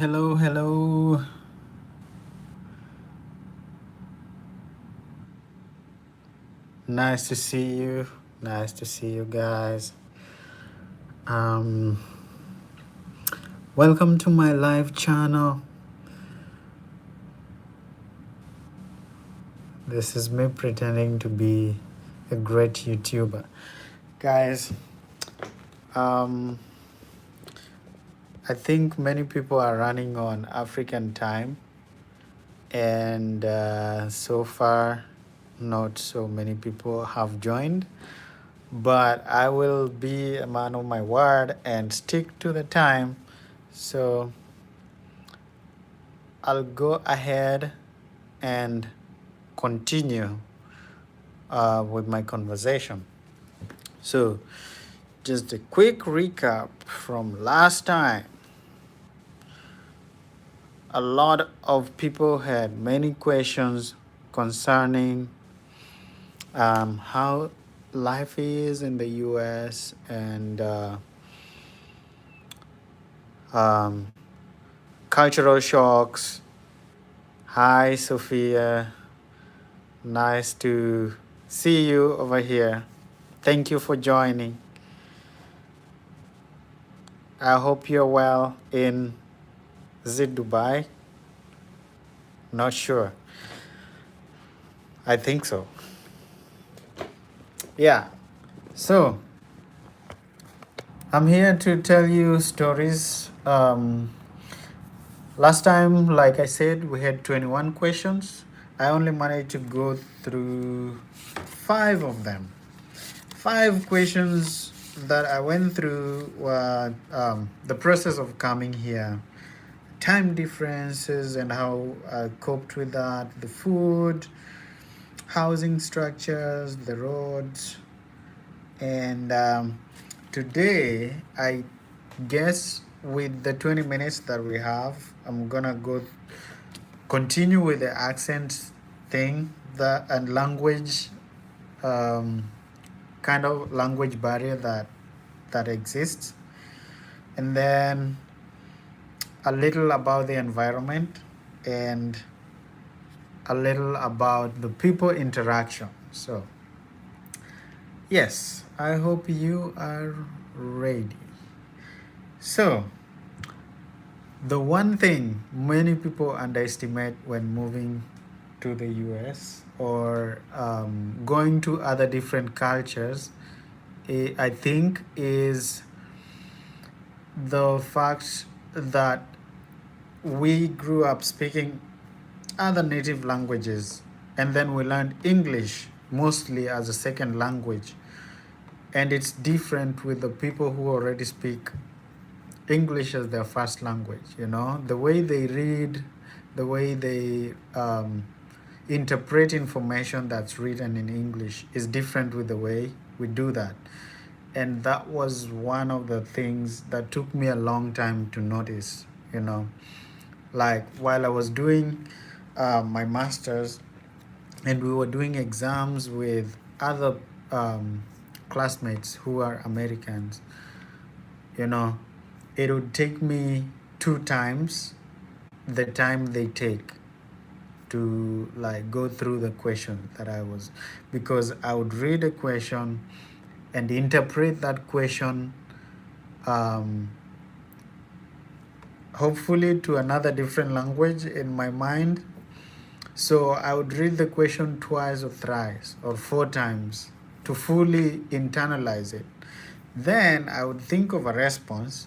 Hello, hello. Nice to see you. Nice to see you guys. Um, Welcome to my live channel. This is me pretending to be a great YouTuber. Guys, um, I think many people are running on African time, and so far, not so many people have joined. But I will be a man of my word and stick to the time. So I'll go ahead and continue with my conversation. So, just a quick recap from last time. A lot of people had many questions concerning how life is in the US and um, cultural shocks. Hi, Sophia. Nice to see you over here. Thank you for joining. I hope you're well in, is it Dubai? Not sure. I think so. Yeah. So I'm here to tell you stories. Last time, like I said, we had 21 questions. I only managed to go through 5 of them. 5 questions that I went through were the process of coming here, time differences and how I coped with that, the food, housing structures, the roads, and today I guess with the 20 minutes that we have, I'm gonna continue with the accent thing, the and language, um, kind of language barrier that exists, and then a little about the environment and a little about the people interaction. So yes, I hope you are ready. So the one thing many people underestimate when moving to the US or going to other different cultures, I think, is the fact that we grew up speaking other native languages and then we learned English mostly as a second language. And it's different with the people who already speak English as their first language. The way they read, the way they interpret information that's written in English is different with the way we do that. And that was one of the things that took me a long time to notice, like while I was doing my master's and we were doing exams with other um, classmates who are Americans, you know, it would take me 2 times the time they take to like go through the question that I was, because I would read a question and interpret that question, um, hopefully to another different language in my mind. So I would read the question twice or thrice or 4 times to fully internalize it. Then I would think of a response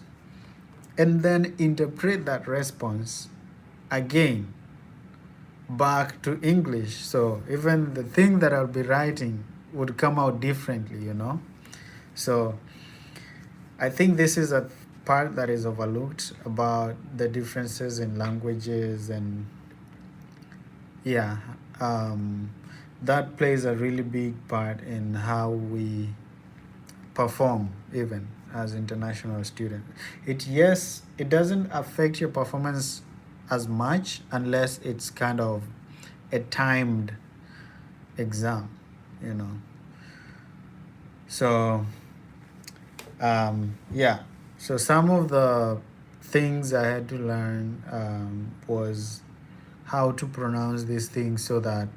and then interpret that response again back to English. So even the thing that I'll be writing would come out differently. So I think this is a part that is overlooked about the differences in languages, and yeah, um, that plays a really big part in how we perform even as international students. It doesn't affect your performance as much unless it's kind of a timed exam, you know. So yeah, so some of the things I had to learn was how to pronounce these things so that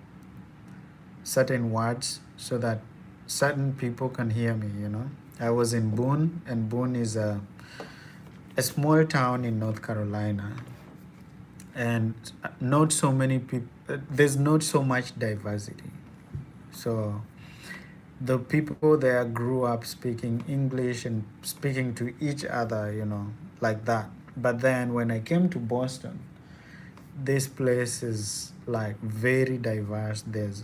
certain words, so that certain people can hear me, you know. I was in Boone, and Boone is a small town in North Carolina, and not so many people, there's not so much diversity. So the people there grew up speaking English and speaking to each other, you know, like that. But then when I came to Boston, this place is like very diverse. There's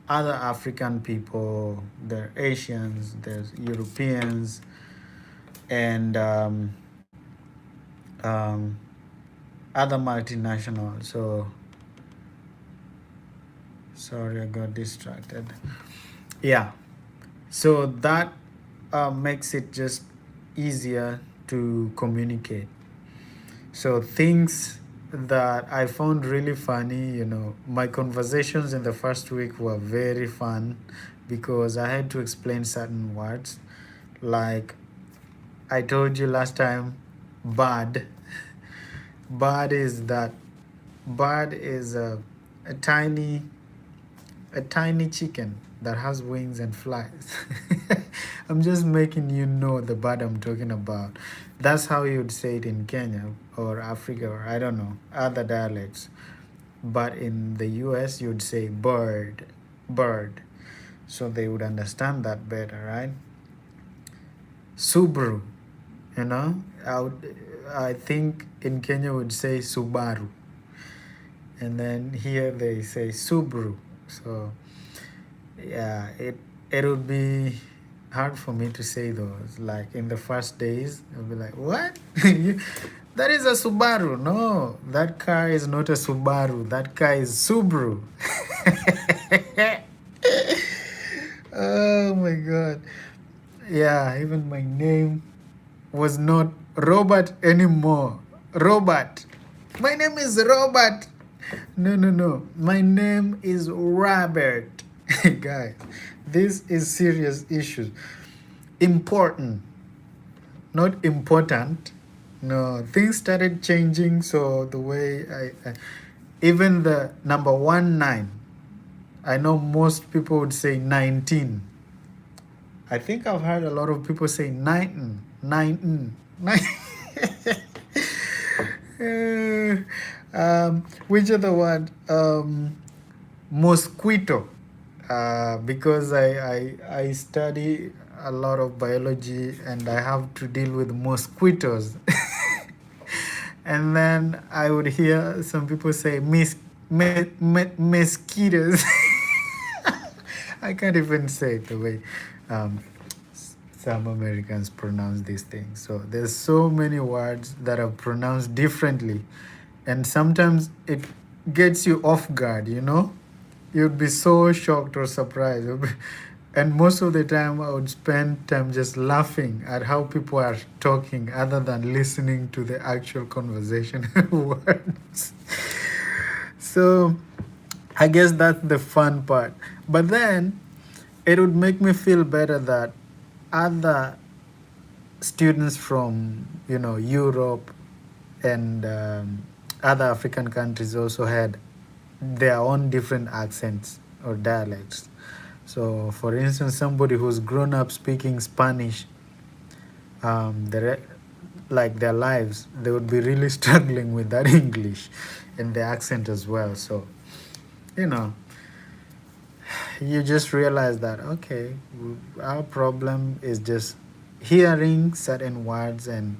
other African people, there are Asians, there's Europeans, and um, other multinationals. So sorry, I got distracted. Yeah, so that makes it just easier to communicate. So things that I found really funny, you know, my conversations in the first week were very fun because I had to explain certain words. Like I told you last time, bird. Bird is that bird is a tiny a tiny chicken that has wings and flies. I'm just making you know the bird I'm talking about. That's how you would say it in Kenya or Africa or I don't know, other dialects. But in the US, you'd say bird, bird. So they would understand that better, right? Subaru, you know, I think in Kenya would say Subaru. And then here they say Subaru. So yeah, it would be hard for me to say those. Like in the first days, I'll be like, "What? That is a Subaru? No, that car is not a Subaru. That car is Subaru." Oh my god! Yeah, even my name was not Robert anymore. Robert. My name is Robert. No, no, no. My name is Robert. Guys, this is serious issues. Important, not important. No, things started changing. So the way even the number 19, I know most people would say 19. I think I've heard a lot of people say 19, 19, 19. Which other one? Mosquito. Because I study a lot of biology and I have to deal with mosquitoes. And then I would hear some people say mosquitoes. I can't even say it the way some Americans pronounce these things. So there's so many words that are pronounced differently, and sometimes it gets you off guard. You know, you'd be so shocked or surprised. And most of the time, I would spend time just laughing at how people are talking, other than listening to the actual conversation words. So I guess that's the fun part. But then it would make me feel better that other students from, you know, Europe and other African countries also had their own different accents or dialects. So, for instance, somebody who's grown up speaking Spanish, like their lives, they would be really struggling with that English and the accent as well. So, you know, you just realize that, okay, our problem is just hearing certain words, and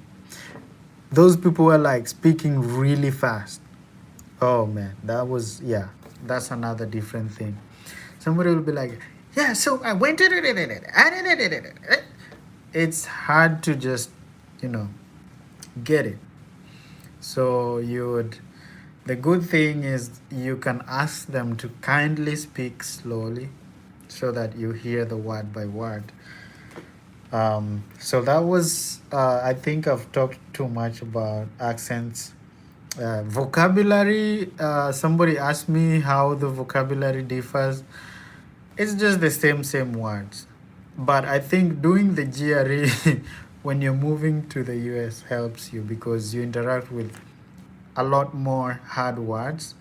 those people were like speaking really fast. Oh man, that was, yeah, that's another different thing. Somebody will be like, yeah, so I went to it. It's hard to just, you know, get it. So you would, the good thing is you can ask them to kindly speak slowly so that you hear the word by word. So that was, I think I've talked too much about accents. Vocabulary, somebody asked me how the vocabulary differs. It's just the same words. But I think doing the GRE when you're moving to the US helps you because you interact with a lot more hard words,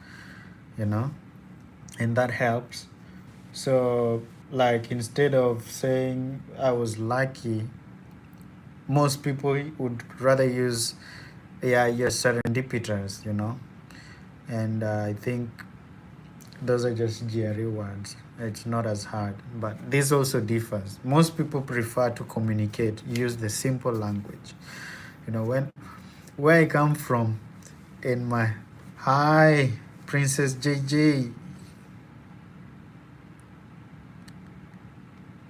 you know, and that helps. So, like, instead of saying I was lucky, most people would rather use, yeah, you're serendipitous, you know. And I think those are just GRE words. It's not as hard, but this also differs. Most people prefer to communicate, use the simple language. You know, when where I come from, in my hi, Princess JJ.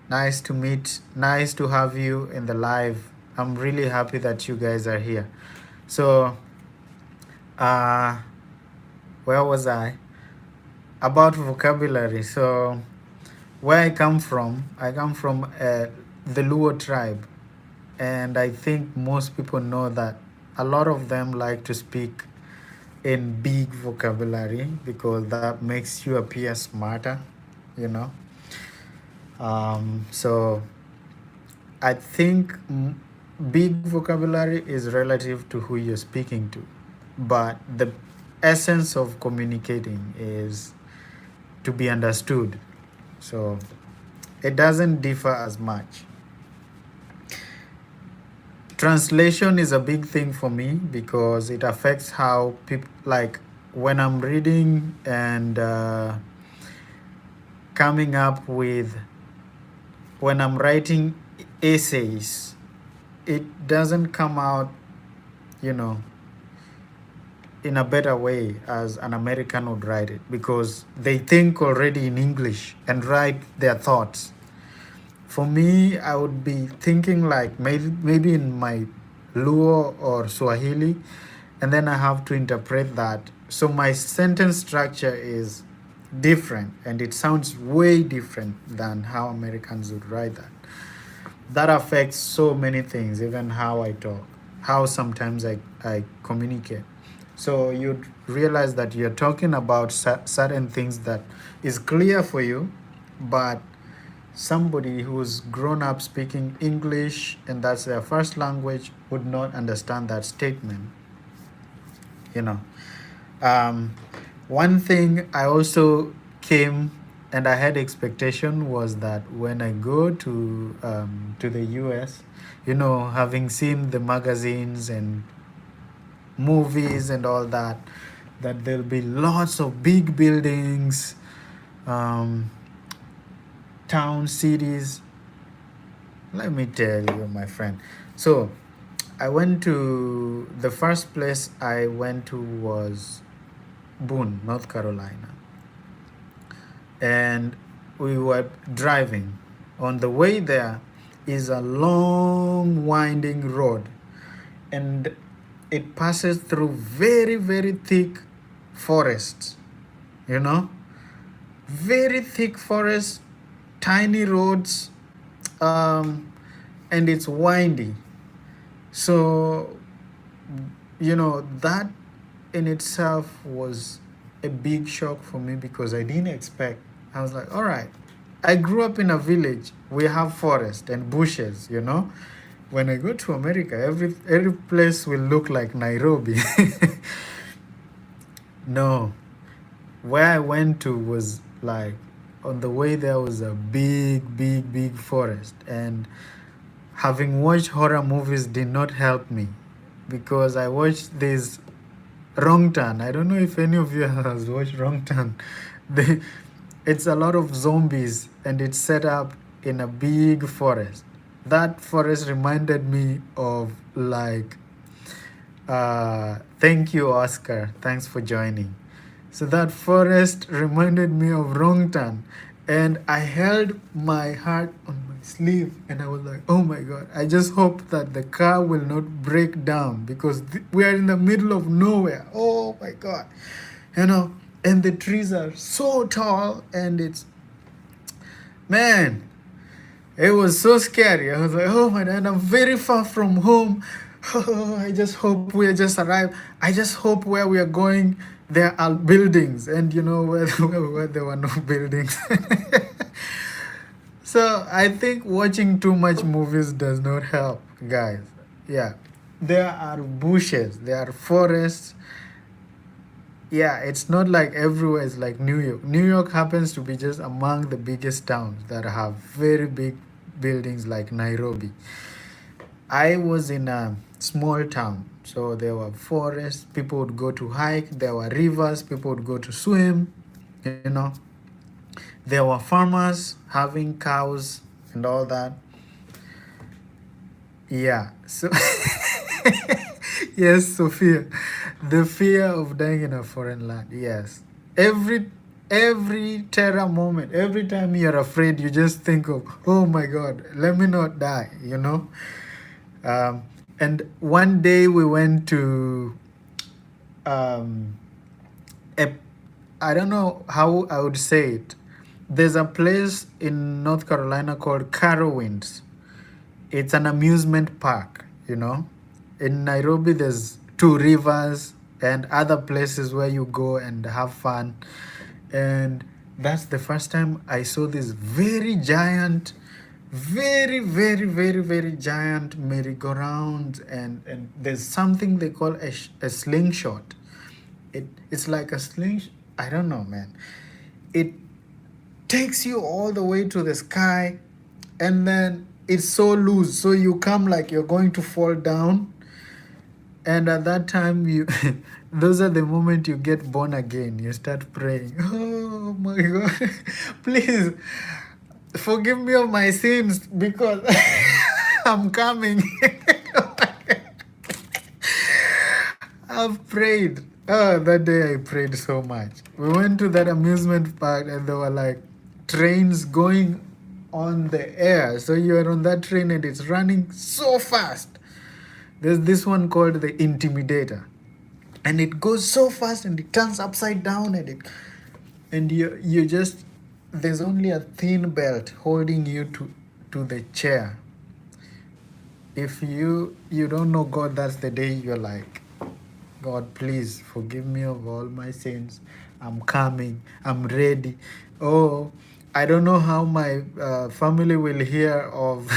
Nice to meet, nice to have you in the live. I'm really happy that you guys are here. So, uh, where was I? About vocabulary. So, where I come from the Luo tribe, and I think most people know that a lot of them like to speak in big vocabulary because that makes you appear smarter, you know. So I think big vocabulary is relative to who you're speaking to, but the essence of communicating is to be understood. So it doesn't differ as much. Translation is a big thing for me because it affects how people, like, when I'm reading and coming up with, when I'm writing essays, it doesn't come out, you know, in a better way as an American would write it because they think already in English and write their thoughts. For me, I would be thinking like maybe in my Luo or Swahili, and then I have to interpret that. So my sentence structure is different, and it sounds way different than how Americans would write that. That affects so many things, even how I talk, how sometimes I communicate. So you'd realize that you're talking about certain things that is clear for you, but somebody who's grown up speaking English and that's their first language would not understand that statement, you know. Um, One thing I also came and I had expectation was that when I go to the US, you know, having seen the magazines and movies and all that, that there'll be lots of big buildings, um, town, cities. Let me tell you, my friend. So I went to, the first place I went to was Boone, North Carolina. And we were driving. On the way there is a long winding road, and it passes through very, very thick forests, you know, very thick forests, tiny roads, um, and it's windy. So, you know, that in itself was a big shock for me because I didn't expect. I was like, all right, I grew up in a village. We have forest and bushes, you know. When I go to America, every place will look like Nairobi. No, where I went to was like, on the way there was a big, big, big forest, and having watched horror movies did not help me because I watched this Wrong Turn. I don't know if any of you has watched Wrong Turn. They, it's a lot of zombies and it's set up in a big forest. That forest reminded me of like, thank you, Oscar. Thanks for joining. So that forest reminded me of Wrong Turn. And I held my heart on my sleeve and I was like, oh my God, I just hope that the car will not break down because we are in the middle of nowhere. Oh my God. You know, and the trees are so tall and it's, man, it was so scary. I was like, oh my God, I'm very far from home. Oh, I just hope we just arrived. I just hope where we are going, there are buildings. And you know, where there were no buildings. So I think watching too much movies does not help. guys. Yeah, there are bushes, there are forests. Yeah, it's not like everywhere is like New York. New York happens to be just among the biggest towns that have very big buildings like Nairobi. I was in a small town, so there were forests, people would go to hike, there were rivers, people would go to swim, you know. There were farmers having cows and all that. Yeah, so yes, Sophia, the fear of dying in a foreign land. Yes, every terror moment, every time you're afraid, you just think of, oh my God, let me not die. You know. Um, and one day we went to um, a, I don't know how I would say it. There's a place in North Carolina called Carowinds. It's an amusement park, you know. In Nairobi, there's two rivers and other places where you go and have fun. And that's the first time I saw this very giant, very giant merry-go-round. And there's something they call a slingshot. It's like a sling. I don't know, man. It takes you all the way to the sky, and then it's so loose, so you come like you're going to fall down. And at that time, you those are the moment you get born again. You start praying, oh my God, please forgive me of my sins, because I'm coming. I've prayed. Oh, that day I prayed so much. We went to that amusement park, and there were like trains going on the air. So you're on that train and it's running so fast. There's this one called the Intimidator. And it goes so fast and it turns upside down, and you just, there's only a thin belt holding you to the chair. If you don't know God, that's the day you're like, God, please forgive me of all my sins. I'm coming. I'm ready. Oh, I don't know how my family will hear of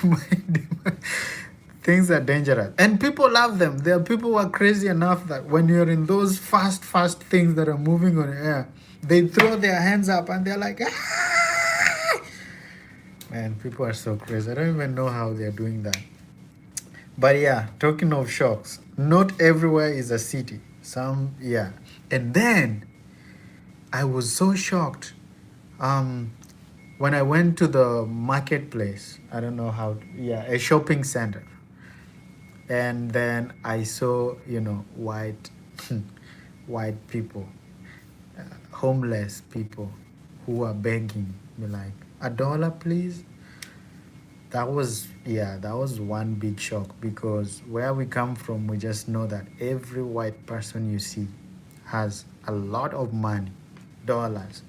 my things are dangerous. And people love them. There are people who are crazy enough that when you're in those fast things that are moving on air, they throw their hands up and they're like, ah! Man, people are so crazy. I don't even know how they're doing that. But yeah, talking of shocks, not everywhere is a city. Some, yeah. And then I was so shocked when I went to the marketplace. I don't know how, yeah, a shopping center. And then I saw, white, white people, homeless people who are begging me like, $1, please. That was one big shock, because where we come from, we just know that every white person you see has a lot of money, dollars.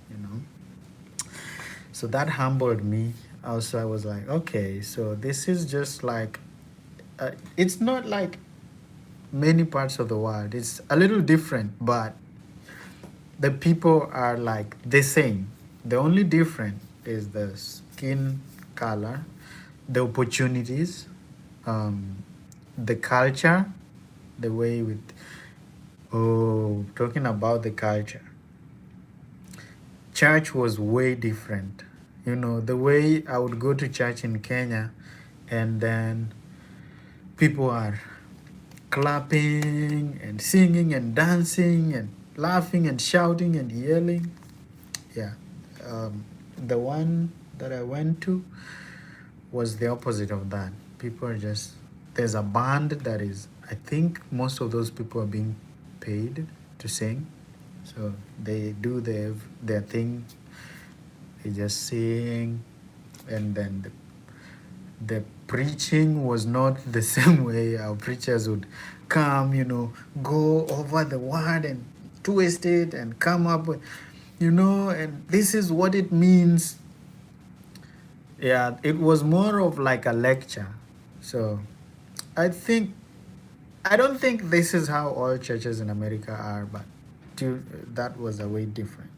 So that humbled me. Also, I was like, okay, so this is just like, it's not like many parts of the world. It's a little different, but the people are like the same. The only difference is the skin color, the opportunities, the culture, the way with. Oh, talking about the culture, church was way different. The way I would go to church in Kenya, and then people are clapping and singing and dancing and laughing and shouting and yelling. Yeah. The one that I went to was the opposite of that. People are just, there's a band that is, I think most of those people are being paid to sing. So they do their thing, they just sing, and then the preaching was not the same way our preachers would come, go over the word and twist it and come up with, and this is what it means. Yeah, it was more of like a lecture. So I don't think this is how all churches in America are, but that was a way different.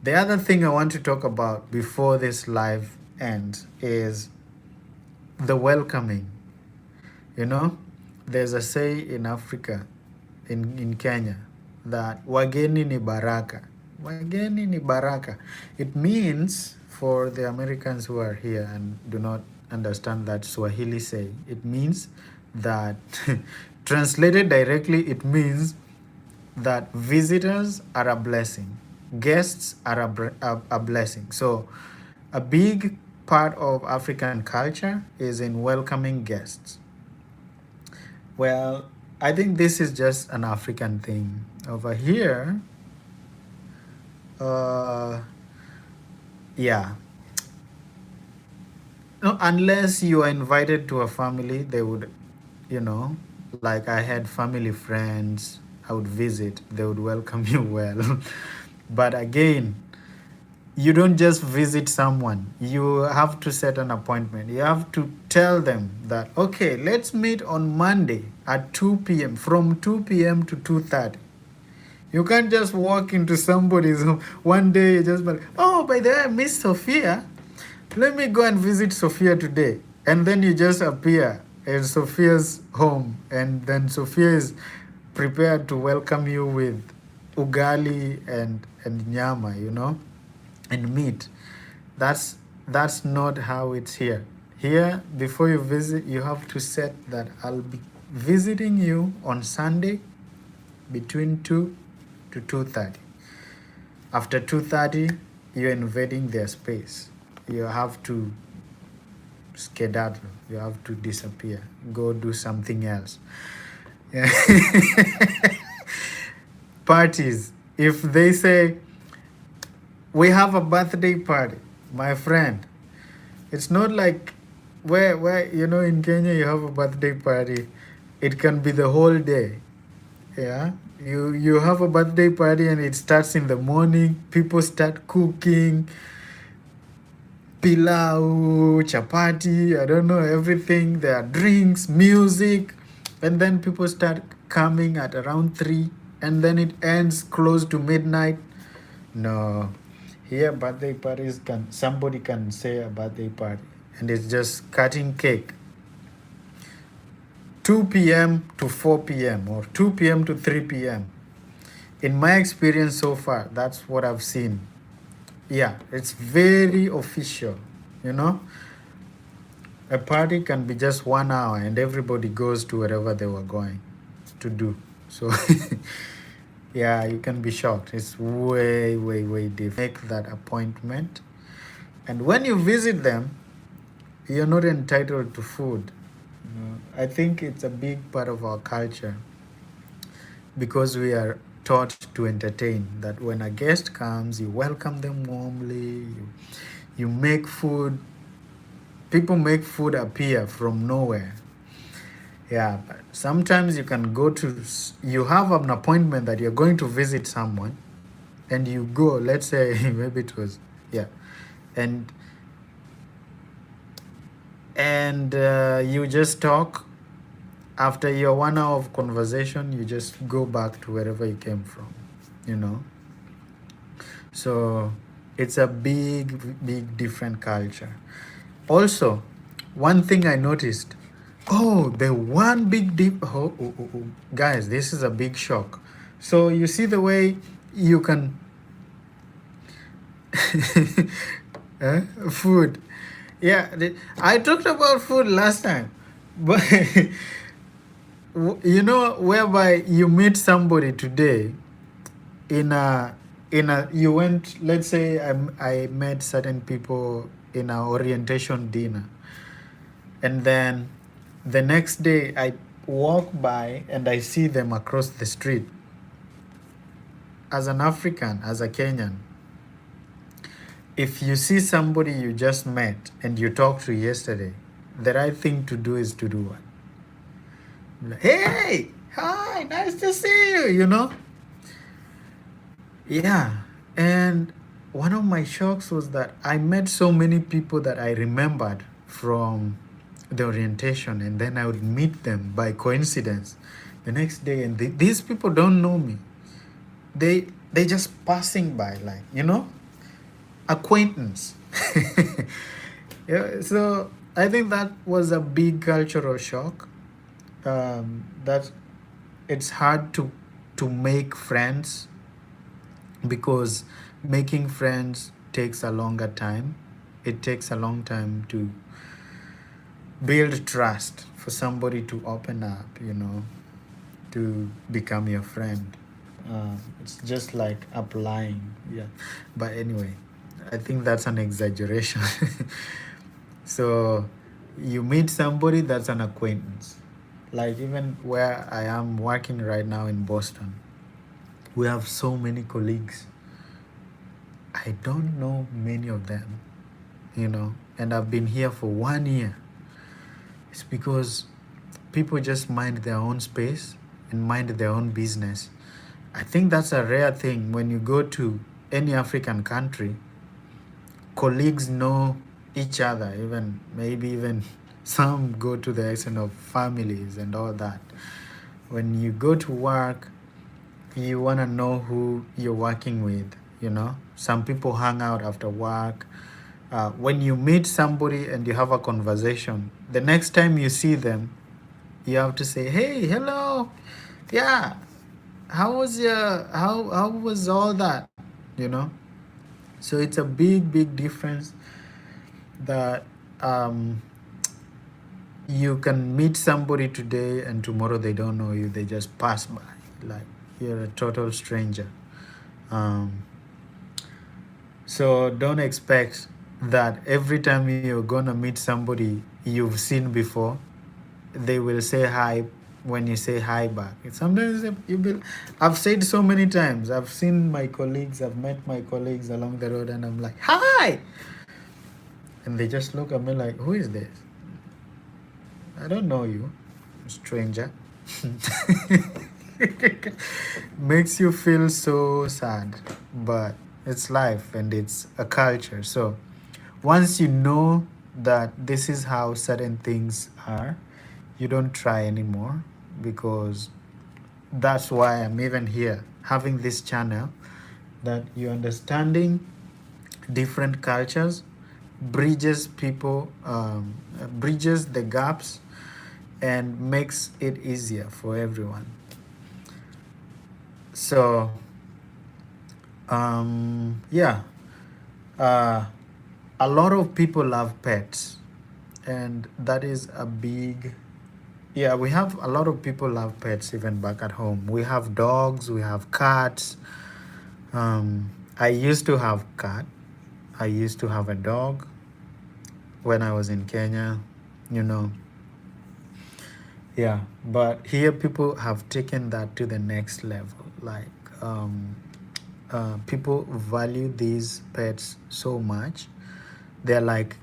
The other thing I want to talk about before this live ends is the welcoming. You know, there's a say in Africa, in Kenya, that wageni ni baraka. Wageni ni baraka. It means, for the Americans who are here and do not understand that Swahili say, it means that, translated directly, it means that visitors are a blessing, guests are a blessing. So, a big part of African culture is in welcoming guests. Well, I think this is just an African thing. Over here, uh, yeah. No, unless you are invited to a family, they would, you know, like I had family friends, I would visit, they would welcome you well. But again, you don't just visit someone, you have to set an appointment. You have to tell them that, okay, let's meet on Monday at 2 p.m., from 2 p.m. to 2:30. You can't just walk into somebody's home one day, you just like, oh, by the way, I miss Sophia. Let me go and visit Sophia today. And then you just appear at Sophia's home, and then Sophia is prepared to welcome you with ugali and nyama, and meat. That's not how it's here. Here, before you visit, you have to set that I'll be visiting you on Sunday between 2 to 2:30. After 2:30, you're invading their space. You have to skedaddle. You have to disappear. Go do something else. Yeah. Parties. If they say, we have a birthday party, my friend, it's not like where in Kenya you have a birthday party, it can be the whole day. Yeah. You have a birthday party and it starts in the morning. People start cooking pilau, chapati, I don't know, everything. There are drinks, music, and then people start coming at around 3, and then it ends close to midnight. No. Here, birthday parties, somebody can say a birthday party, and it's just cutting cake. 2 p.m. to 4 p.m. or 2 p.m. to 3 p.m. In my experience so far, that's what I've seen. Yeah, it's very official, A party can be just 1 hour and everybody goes to wherever they were going to do. So, yeah, you can be shocked. It's way, way, way different. Make that appointment. And when you visit them, you're not entitled to food. I think it's a big part of our culture because we are taught to entertain, that when a guest comes, you welcome them warmly, you make food. People make food appear from nowhere. Yeah, but sometimes you can you have an appointment that you're going to visit someone, and you go, let's say, maybe it was, yeah, and you just talk. After your 1 hour of conversation, you just go back to wherever you came from, So it's a big, big different culture. Also, one thing I noticed, the one big guys, this is a big shock. So you see the way you can food. Yeah, I talked about food last time, but whereby you meet somebody today you went, let's say I met certain people in our orientation dinner, and then the next day I walk by and I see them across the street. As an African, as a Kenyan, if you see somebody you just met and you talked to yesterday, the right thing to do is to do what? Hey, hi, nice to see you, Yeah. And one of my shocks was that I met so many people that I remembered from the orientation, and then I would meet them by coincidence the next day, and these people don't know me. They just passing by, like, acquaintance. Yeah, so I think that was a big cultural shock. that it's hard to make friends because making friends takes a longer time. It takes a long time to build trust for somebody to open up, to become your friend. It's just like applying, yeah. But anyway, I think that's an exaggeration. So you meet somebody that's an acquaintance. Like even where I am working right now in Boston, we have so many colleagues. I don't know many of them, and I've been here for 1 year. It's because people just mind their own space and mind their own business. I think that's a rare thing when you go to any African country. Colleagues know each other, even maybe even some go to the extent of families and all that. When you go to work, you want to know who you're working with. Some people hang out after work. When you meet somebody and you have a conversation, the next time you see them, you have to say, "Hey, hello, yeah, how was all that?" You know. So it's a big difference that you can meet somebody today and tomorrow they don't know you. They just pass by, like you're a total stranger. Um, so don't expect that every time you're gonna meet somebody you've seen before, they will say hi when you say hi back. Sometimes I've said so many times. I've seen my colleagues. I've met my colleagues along the road, and I'm like, "Hi," and they just look at me like, "Who is this? I don't know you, stranger." Makes you feel so sad, but it's life and it's a culture. So once you know that this is how certain things are, you don't try anymore, because that's why I'm even here having this channel, that you're understanding different cultures, bridges the gaps, and makes it easier for everyone. So yeah, uh, a lot of people love pets, and that is a big, yeah, we have a lot of people love pets even back at home. We have dogs, we have cats. I used to have cat. I used to have a dog when I was in Kenya, you know. Yeah, but here people have taken that to the next level. Like, people value these pets so much. They're like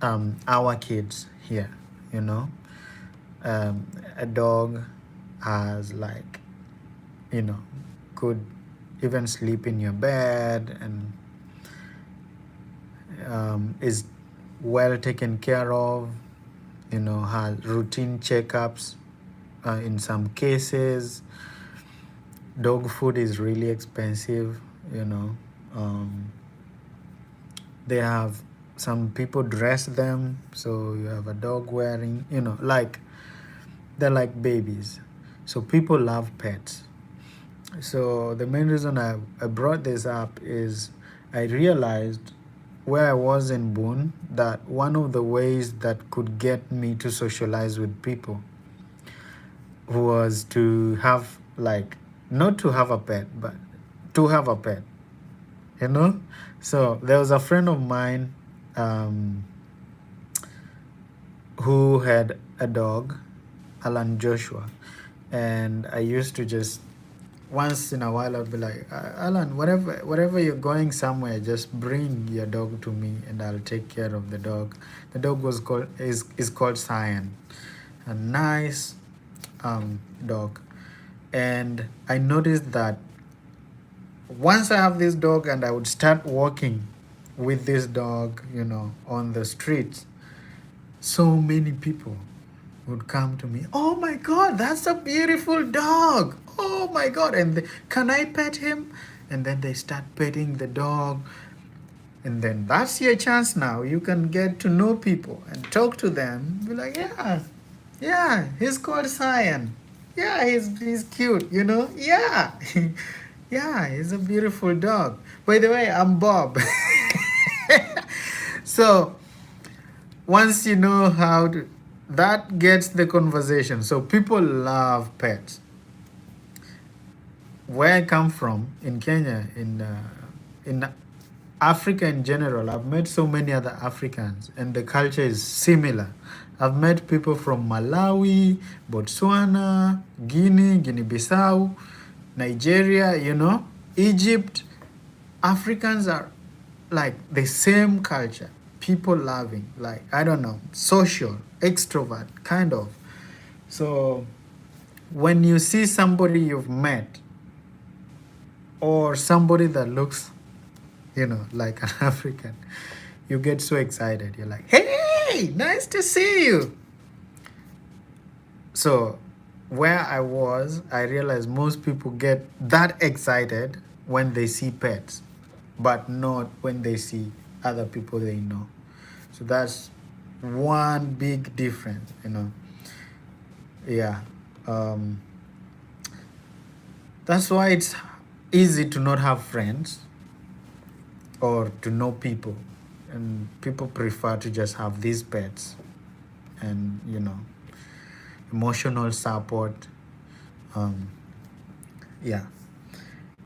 our kids here, you know. A dog has like, you know, could even sleep in your bed, and is well taken care of, has routine checkups. In some cases, dog food is really expensive, you know. They have, some people dress them, so you have a dog wearing, like they're like babies. So people love pets. So the main reason I brought this up is I realized where I was in Boone that one of the ways that could get me to socialize with people was to have, like, not to have a pet, but to have a pet, you know? So there was a friend of mine um, who had a dog, Alan Joshua, and I used to just, once in a while I'd be like, Alan, whatever you're going somewhere, just bring your dog to me and I'll take care of the dog. The dog is called Cyan, a nice dog. And I noticed that once I have this dog and I would start walking with this dog, on the streets, so many people would come to me. "Oh my God, that's a beautiful dog. Oh my God. And can I pet him?" And then they start petting the dog. And then that's your chance now. You can get to know people and talk to them. Be like, "Yeah, Yeah, he's called Cyan. Yeah, he's cute, you know? Yeah. Yeah, he's a beautiful dog. By the way, I'm Bob. So once you know how to, that gets the conversation. So people love pets. Where I come from in Kenya, in Africa in general, I've met so many other Africans, and the culture is similar. I've met people from Malawi, Botswana, Guinea, Guinea-Bissau, Nigeria, you know, Egypt. Africans are like the same culture, people loving, like, I don't know, social, extrovert, kind of. So when you see somebody you've met or somebody that looks, you know, like an African, you get so excited. You're like, hey, nice to see you. So where I was, I realized most people get that excited when they see pets, but not when they see other people they know. So that's one big difference, you know. Yeah. Um, that's why it's easy to not have friends or to know people. And people prefer to just have these pets and, you know, emotional support. Um, yeah.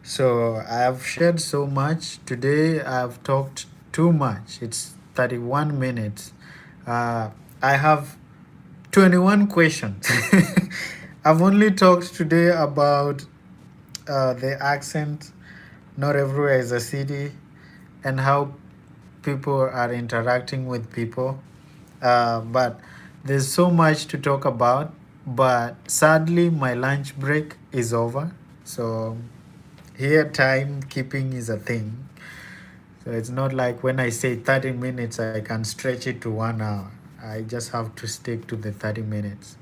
So I've shared so much. Today I've talked too much. It's 31 minutes. I have 21 questions. I've only talked today about the accent, not everywhere is a city, and how people are interacting with people. But there's so much to talk about. But sadly, my lunch break is over. So here, time keeping is a thing. So it's not like when I say 30 minutes, I can stretch it to 1 hour. I just have to stick to the 30 minutes.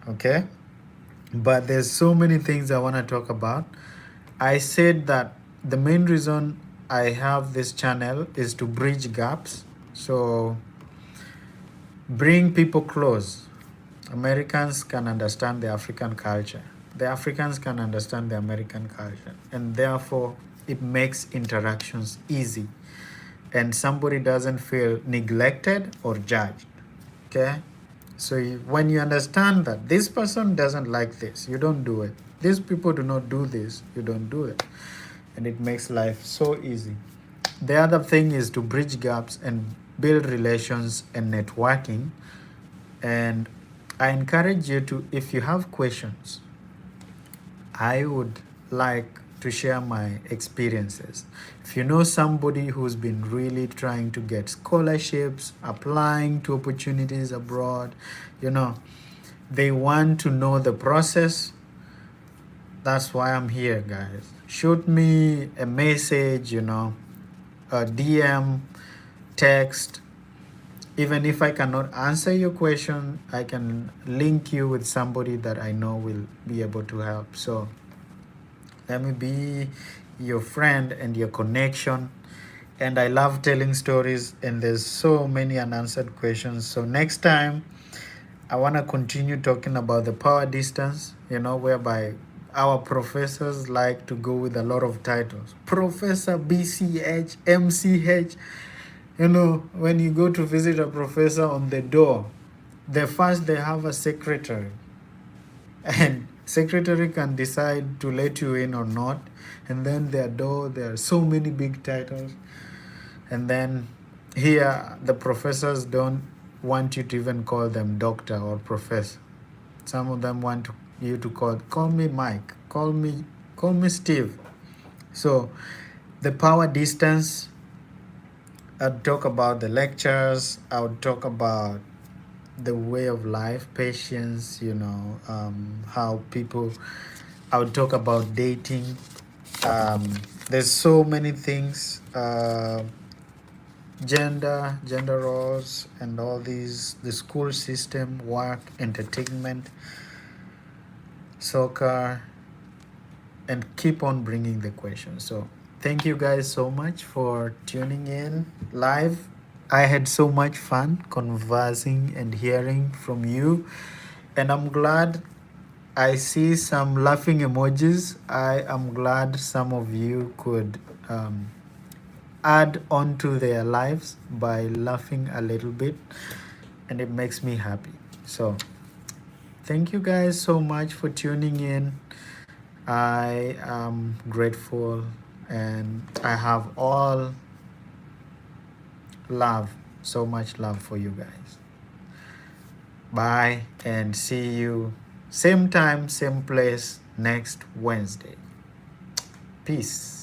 Okay? But there's so many things I want to talk about. I said that the main reason I have this channel is to bridge gaps. So bring people close. Americans can understand the African culture. The Africans can understand the American culture. And therefore, it makes interactions easy. And somebody doesn't feel neglected or judged. Okay? So when you understand that this person doesn't like this, you don't do it. These people do not do this, you don't do it. And it makes life so easy. The other thing is to bridge gaps and build relations and networking. And I encourage you to, if you have questions, I would like to share my experiences. If you know somebody who's been really trying to get scholarships, applying to opportunities abroad, you know, they want to know the process. That's why I'm here, guys. Shoot me a message, you know, a DM, text. Even if I cannot answer your question, I can link you with somebody that I know will be able to help. So let me be your friend and your connection. And I love telling stories, and there's so many unanswered questions. So next time, I want to continue talking about the power distance, you know, whereby our professors like to go with a lot of titles. Professor BCH, MCH. You know, when you go to visit a professor on the door, the first they have a secretary. And secretary can decide to let you in or not. And then their door, there are so many big titles. And then here, the professors don't want you to even call them doctor or professor. Some of them want you to call me Mike, call me Steve. So the power distance, I'll talk about the lectures, I'll talk about the way of life, patience, you know, how people, I'll talk about dating. There's so many things, gender roles, and all these, the school system, work, entertainment, soccer, and keep on bringing the questions. So thank you guys so much for tuning in live. I had so much fun conversing and hearing from you, and I'm glad I see some laughing emojis. I am glad some of you could add on to their lives by laughing a little bit, and it makes me happy. So, thank you guys so much for tuning in. I am grateful, and I have all love, so much love for you guys. Bye, and see you same time, same place next Wednesday. Peace.